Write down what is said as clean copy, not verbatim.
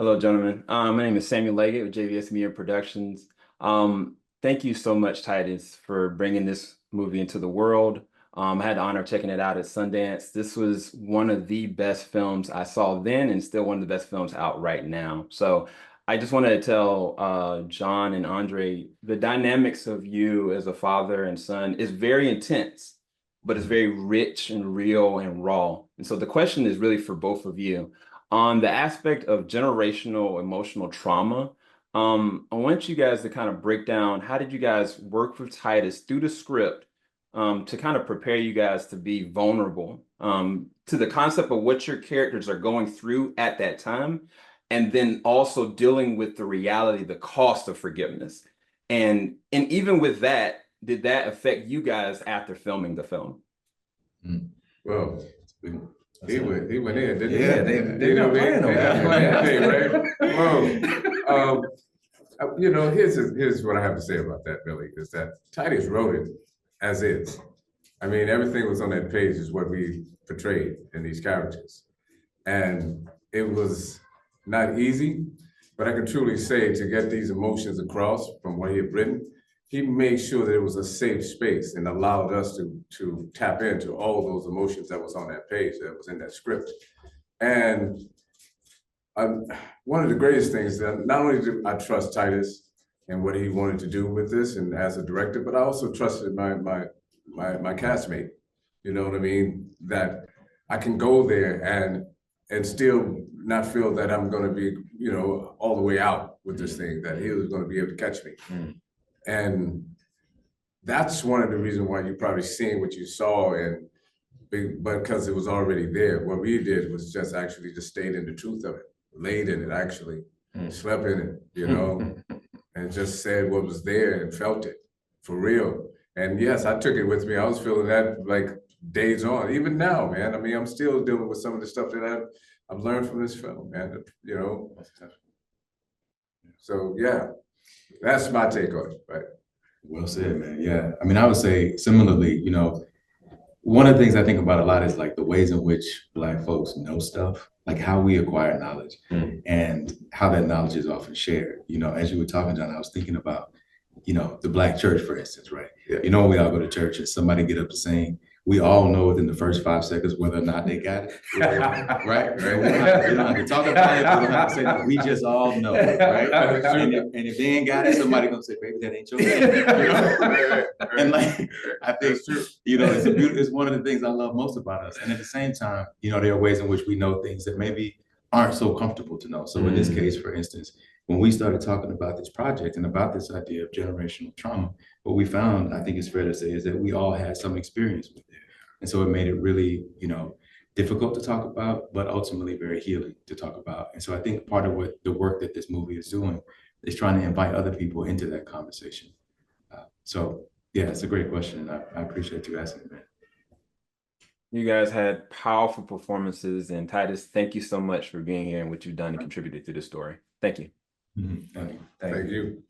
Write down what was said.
Hello, gentlemen. My name is Samuel Leggett with JVS Media Productions. Thank you so much, Titus, for bringing this movie into the world. I had the honor of checking it out at Sundance. This was one of the best films I saw then and still one of the best films out right now. So I just wanted to tell John and Andre, the dynamics of you as a father and son is very intense, but it's very rich and real and raw. And so the question is really for both of you. On the aspect of generational emotional trauma, I want you guys to kind of break down how did you guys work with Titus through the script to kind of prepare you guys to be vulnerable to the concept of what your characters are going through at that time, and then also dealing with the reality, the cost of forgiveness. And even with that, did that affect you guys after filming the film? Well, he went in, didn't he? Yeah, they not playing on that. Right? Well, here's what I have to say about that, Billy, is that Titus wrote it as is. I mean, everything was on that page is what we portrayed in these characters. And it was not easy, but I can truly say to get these emotions across from what he had written, he made sure that it was a safe space and allowed us to tap into all those emotions that was on that page, that was in that script. And one of the greatest things that not only do I trust Titus and what he wanted to do with this and as a director, but I also trusted my castmate. You know what I mean? That I can go there and still not feel that I'm going to be, all the way out with this thing, that he was going to be able to catch me. And that's one of the reasons why you probably seen what you saw, but because it was already there. What we did was just actually just stayed in the truth of it, laid in it actually, slept in it, and just said what was there and felt it for real. And yes, I took it with me. I was feeling that like days on, even now, man. I mean, I'm still dealing with some of the stuff that I've learned from this film, man, So yeah, that's my take on it, right? Well said, man. Yeah. I mean, I would say similarly, one of the things I think about a lot is like the ways in which Black folks know stuff, like how we acquire knowledge and how that knowledge is often shared. As you were talking, John, I was thinking about, the Black church, for instance, right? Yeah. We all go to church and somebody get up to sing. We all know within the first 5 seconds whether or not they got it, right? We don't have to talk about it. We don't have to say that. We just all know, right? And if they ain't got it, somebody gonna say, "Baby, that ain't your name." And like, I think it's one of the things I love most about us. And at the same time, there are ways in which we know things that maybe aren't so comfortable to know. So in this case, for instance, when we started talking about this project and about this idea of generational trauma, what we found, I think it's fair to say, is that we all had some experience with it. And so it made it really, difficult to talk about, but ultimately very healing to talk about. And so I think part of what the work that this movie is doing is trying to invite other people into that conversation. So yeah, it's a great question. And I appreciate you asking it, man. You guys had powerful performances, and Titus, thank you so much for being here and what you've done and contributed to the story. Thank you. Thank you. Thank you.